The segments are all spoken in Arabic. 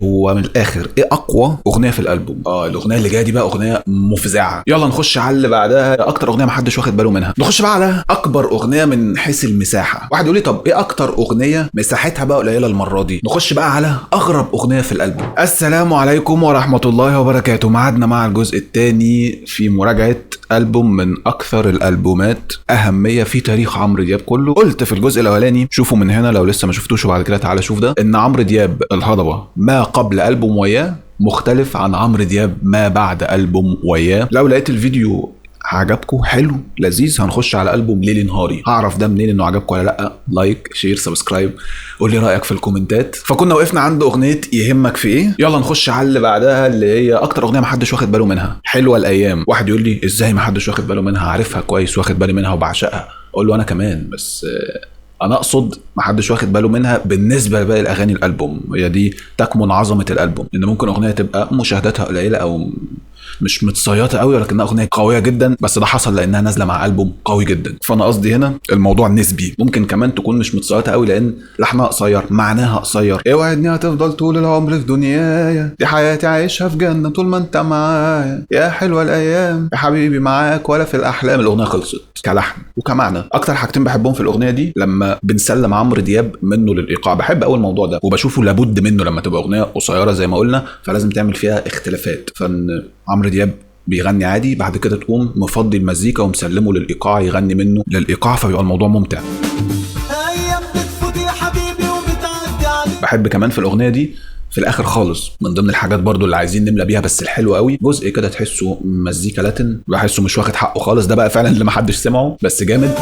ومن الاخر ايه اقوى اغنيه في الالبوم. الاغنيه اللي جايه دي بقى اغنيه مفزعه. يلا نخش على اللي بعدها، اكتر اغنيه محدش واخد باله منها. نخش بقى على اكبر اغنيه من حيث المساحه. واحد يقول لي طب ايه اكتر اغنيه مساحتها بقى قليله المره دي؟ نخش بقى على اغرب اغنيه في الالبوم. السلام عليكم ورحمه الله وبركاته. معادنا مع الجزء الثاني في مراجعه البوم من اكثر الالبومات اهميه في تاريخ عمرو دياب كله. قلت في الجزء الاولاني، شوفوا من هنا لو لسه ما شفتوش وبعد كده تعالى شوف ده، ان عمرو دياب الهضبه ما قبل البوم وياه مختلف عن عمرو دياب ما بعد البوم وياه. لو لقيت الفيديو عجبكم حلو لذيذ هنخش على البوم ليلي نهاري. هعرف ده منين انه عجبكم ولا لا؟ لايك شير سبسكرايب، قول لي رايك في الكومنتات. فكنا وقفنا عند اغنيه يهمك في ايه. يلا نخش على اللي بعدها اللي هي اكتر اغنيه محدش واخد باله منها، حلوه الايام. واحد يقول لي ازاي محدش واخد باله منها؟ عارفها كويس واخد بالي منها وبعشقها. اقول له انا كمان، بس انا اقصد محدش واخد باله منها بالنسبه لباقي الاغاني الالبوم. هي دي تكمن عظمه الالبوم، ان ممكن اغنيه تبقى مشاهداتها قليله او مش متصيطه قوي، ولكنها اغنيه قويه جدا، بس ده حصل لانها نازله مع البوم قوي جدا. فانا قصدي هنا الموضوع نسبي. ممكن كمان تكون مش متصيطه قوي لان لحنها قصير، معناها قصير. اوعدني هتفضل طول العمر في دنيايا، دي حياتي عايشها في جنه طول ما انت معايا، يا حلوه الايام يا حبيبي معاك ولا في الاحلام. الاغنيه خلصت كلحن وكمعنى. اكتر حاجتين بحبهم في الاغنيه دي لما بنسلم عمرو دياب منه للايقاع. بحب اول الموضوع ده وبشوفه لابد منه لما تبقى اغنيه قصيره زي ما قلنا، فلازم تعمل فيها اختلافات. فان عمرو دياب بيغني عادي، بعد كده تقوم مفضي المزيكا ومسلمه للايقاع يغني منه للايقاع، فبيبقى الموضوع ممتع. بحب كمان في الاغنيه دي في الاخر خالص من ضمن الحاجات برضو اللي عايزين نملى بيها بس الحلو قوي، جزء كده تحسه مزيكا لاتن، بحسه مش واخد حقه خالص. ده بقى فعلا اللي محدش سمعه بس جامد.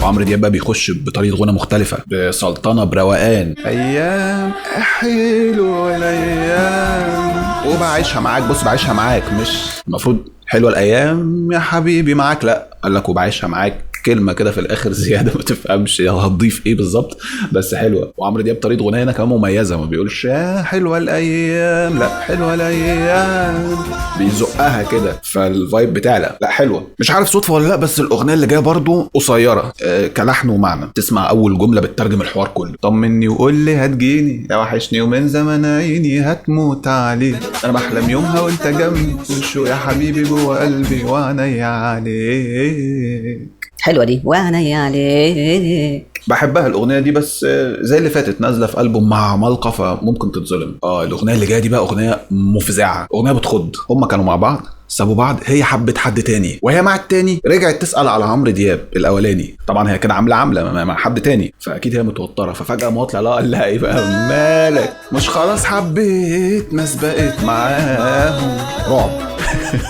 وعمرو دياب بقى بيخش بطريقه غنى مختلفه، بسلطنه بروقان. ايام حلوه الايام وبعيشها معاك. بص بعيشها معاك، مش المفروض حلوه الايام يا حبيبي معاك، لا قال لك وبعيشها معاك، كلمه كده في الاخر زياده ما تفهمش هتضيف ايه بالظبط بس حلوه. وعمرو دياب طريقه غنى هنا كمان مميزه، ما بيقولش يا حلوه الايام، لا حلوه الايام، بيزقها كده فالفايب بتاعها لا حلوه. مش عارف صدفه ولا لا بس الاغنيه اللي جايه برضو قصيره كلحن ومعنى. تسمع اول جمله بتترجم الحوار كله. طمني وقول لي هتجيني يا وحشني ومن زمن عيني هتموت عليك، انا بحلم يومها وانت جنبي والشوق يا حبيبي جوه قلبي وعينيا عليك. حلوه دي وعينيا عليك. بحبها الاغنيه دي، بس زي اللي فاتت نازله في البوم مع عمالقه فممكن تتظلم. الاغنيه اللي جايه دي بقى اغنيه مفزعه، اغنيه بتخض. هما كانوا مع بعض سابوا بعض، هي حبت حد تاني وهي مع التاني رجعت تسال على عمرو دياب الاولاني. طبعا هي كده عامله مع حد تاني، فاكيد هي متوتره. ففجاه مطلع لها قال لها ايه بقى؟ مالك مش خلاص حبيت ناس بقيت معاهم؟ رعب.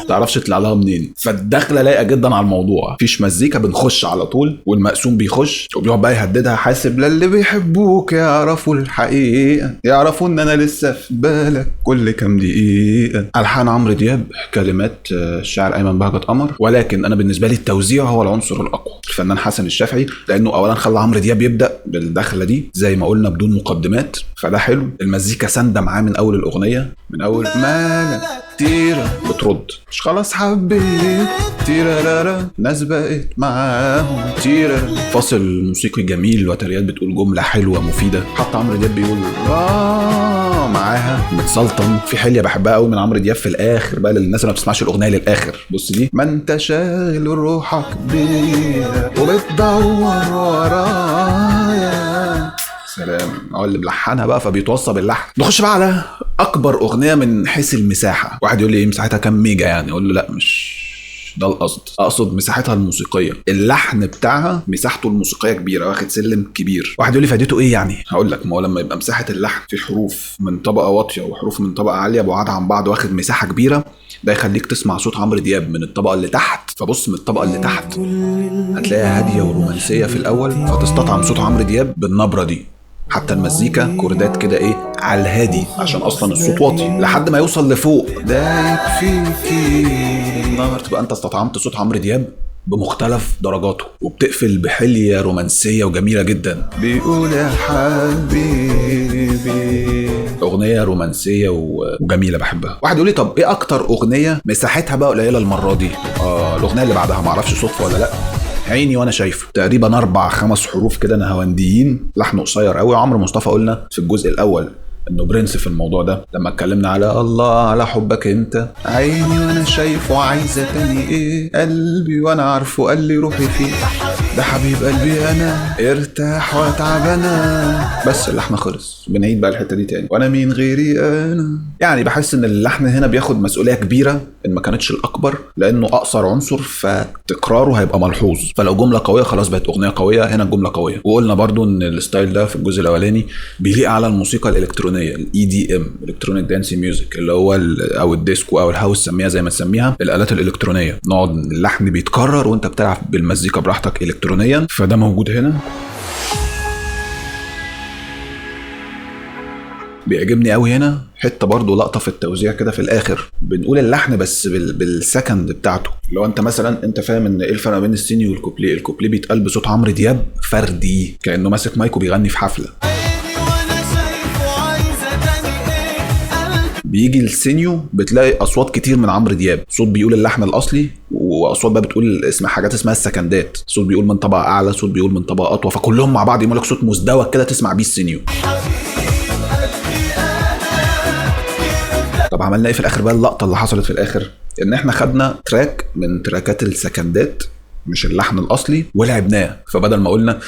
تعرفش تطلع لها منين. فالدخله لايقه جدا على الموضوع، مفيش مزيكا، بنخش على طول والمقسوم بيخش وبيقعد بقى يهددها. حاسب للي بيحبوك يعرفوا الحقيقه، يعرفوا ان انا لسه في بالك كل كام دقيقه. الحان عمرو دياب، كلمات الشاعر ايمن بهجت قمر، ولكن انا بالنسبه لي التوزيع هو العنصر الاقوى. الفنان حسن الشافعي، لانه اولا خلى عمرو دياب يبدا بالدخله دي زي ما قلنا بدون مقدمات، فده حلو. المزيكا سانده معاه من اول الاغنيه، من اول مالك تيرا بترد مش خلاص حبيت تيرا ناس بقيت معاهم تيرا. فاصل موسيقي جميل وتريات بتقول جمله حلوه مفيده. حتى عمرو دياب بيقول معاها متسلطن. في حليه بحبها قوي من عمرو دياب في الاخر بقى للناس اللي ما بتسمعش الاغنيه للاخر. بص دي، ما انت شاغل روحك بيا وبتدور ورايا. سلام. اللي ملحنها بقى فبيتوصى باللحن. نخش بقى على اكبر اغنيه من حيث المساحه. واحد يقول لي ايه مساحتها كام ميجا يعني؟ اقول له لا مش ده القصد، اقصد مساحتها الموسيقيه. اللحن بتاعها مساحته الموسيقيه كبيره، واخد سلم كبير. واحد يقول لي فائدته ايه يعني؟ هقول لك، ما هو لما يبقى مساحه اللحن في حروف من طبقه واطيه وحروف من طبقه عاليه بعاد عن بعض واخد مساحه كبيره، ده يخليك تسمع صوت عمرو دياب من الطبقه اللي تحت. فبص من الطبقه اللي تحت هتلاقيها هاديه ورومانسيه في الاول، فتستطعم صوت عمرو دياب بالنبره دي. حتى المزيكا كوردات كده ايه على الهادي عشان اصلا الصوت واطي لحد ما يوصل لفوق. ده يكفيكي النهار تبقى انت استطعمت صوت عمرو دياب بمختلف درجاته، وبتقفل بحلية رومانسية وجميلة جدا. بيقول يا حبيبي، اغنية رومانسية وجميلة بحبها. واحد يقول لي طب ايه اكتر اغنية مساحتها بقى قليلة المرة دي؟ الاغنية اللي بعدها معرفش صدفة ولا لا، عيني وانا شايفه، تقريبا 4-5 حروف كده نهاونديين، لحن قصير قوي. عمرو مصطفى قلنا في الجزء الاول انه برنس في الموضوع ده لما اتكلمنا على الله على حبك انت، عيني وانا شايفه عايزه تاني ايه، قلبي وانا عارفه قال لي روحي فيه، ده حبيب قلبي انا ارتاح واتعب انا. بس اللحن خلص، بنعيد بقى الحته دي تاني، وانا مين غيري انا. يعني بحس ان اللحن هنا بياخد مسؤوليه كبيره ان ما كانتش الاكبر، لانه اقصر عنصر فتكراره هيبقى ملحوظ. فلو جمله قويه خلاص بقت اغنيه قويه، هنا الجمله قويه. وقلنا برضو ان الستايل ده في الجزء الاولاني بيليق على الموسيقى الالكترونيه، الاي دي ام، الكترونيك دانسي ميوزك، اللي هو او الديسكو او الهاوس، سميها زي ما تسميها، الالات الالكترونيه. نقعد اللحن بيتكرر وانت بتلعب بالمزيكا براحتك الكترونيا، فده موجود هنا. بيعجبني قوي هنا حته برضو لقطه في التوزيع كده في الاخر، بنقول اللحن بس بالسكند بتاعته. لو انت مثلا انت فاهم ان ايه الفرق بين السينيو والكوبليه، الكوبليه بيتقال بصوت عمرو دياب فردي كانه ماسك مايك وبيغني في حفله، بيجي السينيو بتلاقي اصوات كتير من عمرو دياب، صوت بيقول اللحن الاصلي واصوات بقى بتقول اسم حاجات اسمها السكندات، صوت بيقول من طبقه اعلى، صوت بيقول من طبقه اطول، فكلهم مع بعض يعملوا لك صوت مزدوج كده تسمع بيه السينيو. طب عملنا ايه في الاخر بقى؟ اللقطه اللي حصلت في الاخر ان احنا خدنا تراك من تراكات السكندات مش اللحن الاصلي ولعبناه. فبدل ما قلنا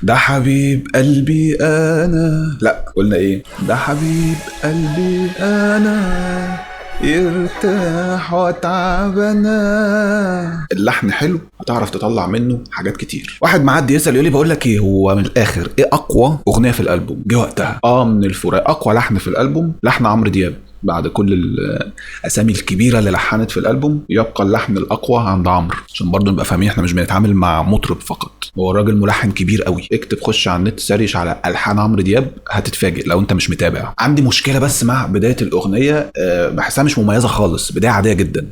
ده حبيب قلبي انا، لا قلنا ايه؟ ده حبيب قلبي انا يرتاح واتعب انا. اللحن حلو هتعرف تطلع منه حاجات كتير. واحد معدي يسال يقول لي بقول لك ايه، هو من الاخر ايه اقوى اغنيه في الالبوم؟ جه وقتها من الفراق اقوى لحن في الالبوم لحن عمرو دياب. بعد كل الاسامي الكبيره اللي لحنت في الالبوم يبقى اللحن الاقوى عند عمرو، عشان برضه نبقى فاهمين احنا مش بنتعامل مع مطرب فقط، هو الراجل ملحن كبير قوي. اكتب خش على النت سريش على الحان عمرو دياب هتتفاجئ لو انت مش متابع. عندي مشكله بس مع بدايه الاغنيه، بحسها مش مميزه خالص، بدايه عاديه جدا.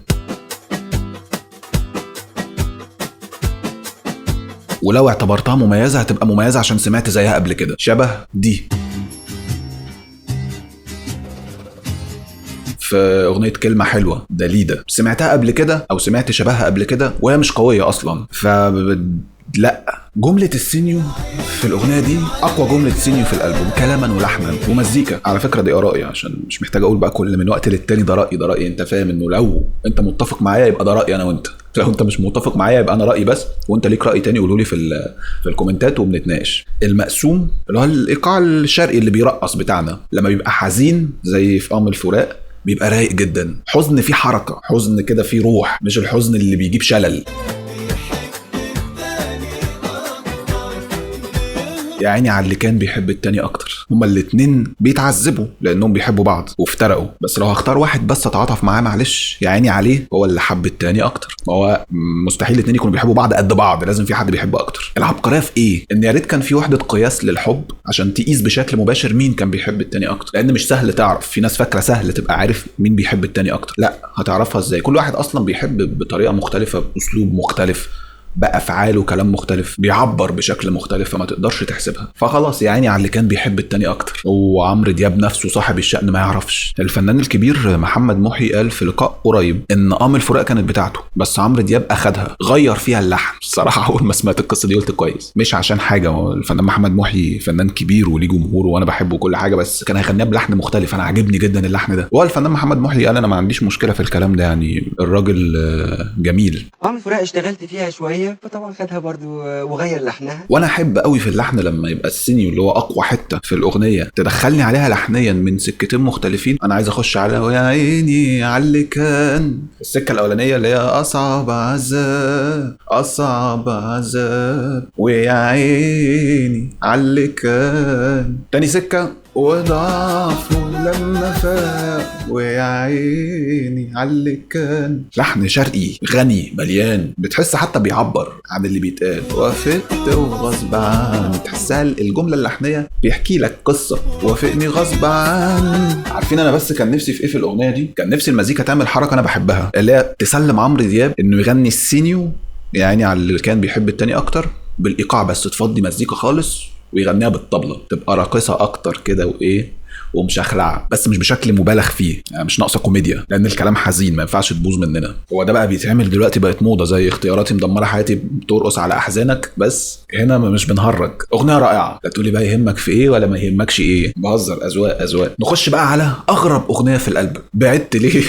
ولو اعتبرتها مميزه هتبقى مميزه عشان سمعت زيها قبل كده، شبه دي في اغنيه كلمه حلوه دليده، سمعتها قبل كده او سمعت شبهها قبل كده وهي مش قويه اصلا. لا، جمله السينيو في الاغنيه دي اقوى جمله سينيو في الالبوم كلاما ولحنا ومزيكا. على فكره دي ارائي عشان مش محتاج اقول بقى كل من وقت للتاني ده رايي ده رايي. انت فاهم انه لو انت متفق معايا يبقى ده رايي انا وانت، لو انت مش متفق معايا يبقى انا رايي بس وانت ليك راي تاني قولوا لي في الكومنتات وبنتناقش. المقسوم اللي هو الايقاع الشرقي اللي بيرقص بتاعنا لما بيبقى حزين زي في الفراق بيبقى رايق جدا، حزن فيه حركه، حزن كده فيه روح، مش الحزن اللي بيجيب شلل. يا عيني على اللي كان بيحب التاني اكتر. هما الاتنين بيتعذبوا لانهم بيحبوا بعض وافترقوا، بس لو هختار واحد بس اتعاطف معاه معلش يا عيني عليه هو اللي حب التاني اكتر. ما هو مستحيل الاتنين يكونوا بيحبوا بعض قد بعض، لازم في حد بيحب اكتر. العبقريه في ايه؟ ان يا ريت كان في وحده قياس للحب عشان تقيس بشكل مباشر مين كان بيحب التاني اكتر، لان مش سهل تعرف. في ناس فاكره سهل تبقى عارف مين بيحب التاني اكتر، لا هتعرفها ازاي؟ كل واحد اصلا بيحب بطريقه مختلفه، باسلوب مختلف، بأفعال وكلام مختلف، بيعبر بشكل مختلف، فما تقدرش تحسبها. فخلاص يا عيني على اللي كان بيحب التاني اكتر. وعمرو دياب نفسه صاحب الشأن ما يعرفش. الفنان الكبير محمد محي قال في لقاء قريب ان الفراق كانت بتاعته بس عمرو دياب اخدها غير فيها اللحن. الصراحه اول ما سمعت القصه دي قلت كويس، مش عشان حاجه، الفنان محمد محي فنان كبير وليه جمهوره وانا بحبه كل حاجه، بس كان هيغنيها بلحن مختلف. انا عاجبني جدا اللحن ده، والفنان محمد محي قال انا ما عنديش مشكله في الكلام ده، يعني الراجل جميل. الفراق اشتغلت فيها شويه فطبعا خدها برضو وغير لحنها. وانا احب قوي في اللحن لما يبقى السينيو اللي هو اقوى حته في الاغنيه تدخلني عليها لحنيا من سكتين مختلفين. انا عايز اخش على ويا عيني على اللي كان، السكه الاولانيه اللي هي اصعب عذاب اصعب عذاب ويا عيني على اللي كان، تاني سكه وضعفه لما فاق ويا عيني على اللي كان. لحن شرقي غني مليان، بتحس حتى بيعبر عن اللي بيتقال. وافقت وغصب عني، تحسها الجمله اللحنيه بيحكي لك قصه. وافقني غصب عني. عارفين انا بس كان نفسي في ايه في الاغنيه دي؟ كان نفسي المزيكا تعمل حركه انا بحبها، اللي هي تسلم عمرو دياب انه يغني السينيو يعني على اللي كان بيحب التاني اكتر بالايقاع، بس تفضي مزيكا خالص ويغنيها بالطبلة تبقى راقصة اكتر كده وايه ومشخلعه، بس مش بشكل مبالغ فيه، يعني مش ناقصه كوميديا لان الكلام حزين ما ينفعش تبوظ مننا. هو ده بقى بيتعمل دلوقتي، بقت موضه زي اختياراتي مدمره حياتي بترقص على احزانك، بس هنا مش بنهرج. اغنيه رائعه، لا تقولي بقى يهمك في ايه ولا ما يهمكش ايه، بهزر، اذواق. نخش بقى على اغرب اغنيه في الالبوم. بعدت ليه؟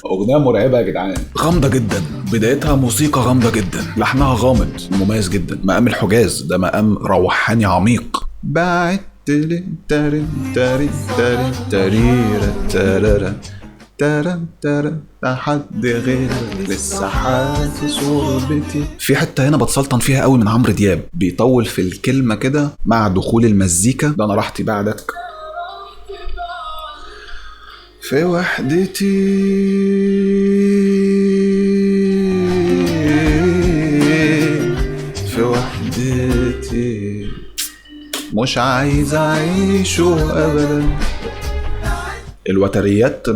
اغنيه مرعبه يا جدعان، غامضه جدا، بدايتها موسيقى غامضه جدا، لحنها غامض مميز جدا، مقام الحجاز ده مقام روحاني عميق. بعدت ليه تاري تاري تاري تاريرا تارارا تارا تارا حد غيرك لسه حاسس غربتي. في حته هنا بتسلطن فيها قوي من عمرو دياب، بيطول في الكلمه كده مع دخول المزيكا. ده انا راحتي بعدك في وحدتي، في وحدتي مش عايز اعيشه ابدا. الوتريات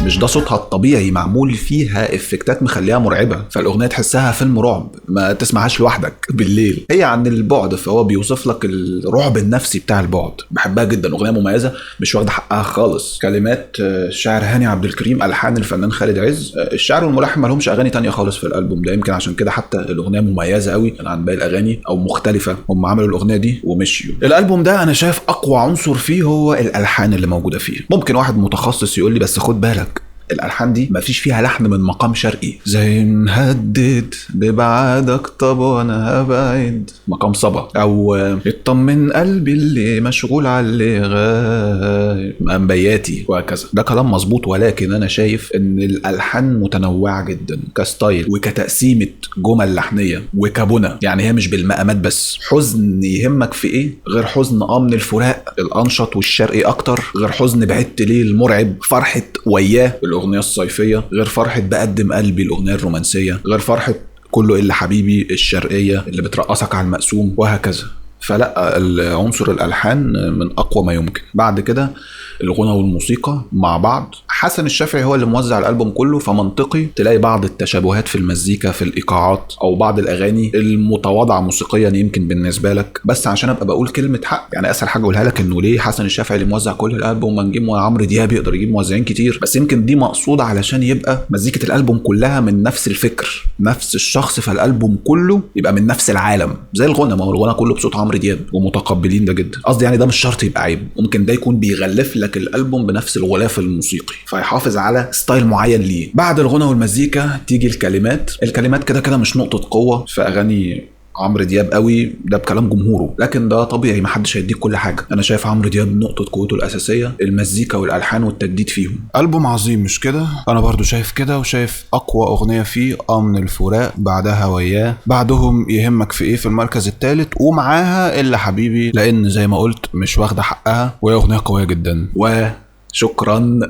مش ده صوتها الطبيعي، معمول فيها افكتات مخليها مرعبه، فالاغنيه تحسها فيلم رعب ما تسمعهاش لوحدك بالليل. هي عن البعد، فهو بيوصف لك الرعب النفسي بتاع البعد. بحبها جدا، اغنيه مميزه مش واخده حقها خالص. كلمات الشاعر هاني عبد الكريم، الحان الفنان خالد عز. الشاعر والملحن ما لهمش اغاني تانية خالص في الالبوم ده، يمكن عشان كده حتى الاغنيه مميزه قوي عن باقي الاغاني او مختلفه. هم عملوا الاغنيه دي ومشيوا. الالبوم ده انا شايف اقوى عنصر فيه هو الالحان اللي موجوده فيه. ممكن واحد متخصص يقول لي بس خد بالك الالحان دي مفيش فيها لحن من مقام شرقي، زي نهدد ببعادك طب وانا هبعد مقام صبا، او اطمن قلبي اللي مشغول على اللي غايب مقام بياتي، وهكذا. ده كلام مظبوط، ولكن انا شايف ان الالحان متنوعه جدا كستايل وكتقسيمه جمل لحنيه وكبنى. يعني هي مش بالمقامات بس. حزن يهمك في ايه غير حزن من الفراق الانشط والشرقي اكتر، غير حزن بعدت ليه المرعب، فرحه وياه الأغنية الصيفية، غير فرحة بقدم قلبي الأغنية الرومانسية، غير فرحة كله إلا حبيبي الشرقية اللي بترقصك على المقسوم، وهكذا. فلا، العنصر الألحان من أقوى ما يمكن. بعد كده الغنى والموسيقى مع بعض. حسن الشافعي هو اللي موزع الألبوم كله، فمنطقي تلاقي بعض التشابهات في المزيكا، في الإيقاعات، أو بعض الأغاني المتواضعة موسيقيا يمكن بالنسبة لك. بس عشان أبقى بقول كلمة حق، يعني أسهل حاجة أقولها لك إنه ليه حسن الشافعي اللي موزع كل الألبوم ما نجيب عمرو دياب يقدر يجيب موزعين كتير. بس يمكن دي مقصودة علشان يبقى مزيكة الألبوم كلها من نفس الفكر، نفس الشخص، فالألبوم كله يبقى من نفس العالم. زي الغنى، ما هو الغنى كله بصوت عمرو دياب ومتقبلين ده جدا. قصدي يعني ده مش شرط يبقى عيب، ممكن ده يكون بيغلف لك الألبوم بنفس الغلاف الموسيقي، فيحافظ على ستايل معين ليه. بعد الغنى والمزيكا تيجي الكلمات. الكلمات كده كده مش نقطة قوة في أغاني عمرو دياب قوي، ده بكلام جمهوره، لكن ده طبيعي، محدش هيديك كل حاجه. انا شايف عمرو دياب نقطه قوته الاساسيه المزيكا والالحان والتجديد فيهم. البوم عظيم مش كده؟ انا برضو شايف كده، وشايف اقوى اغنيه فيه من الفراق، بعدها وياه، بعدهم يهمك في ايه في المركز الثالث، ومعاها الا حبيبي لان زي ما قلت مش واخده حقها، وهي اغنيه قويه جدا. وشكرا.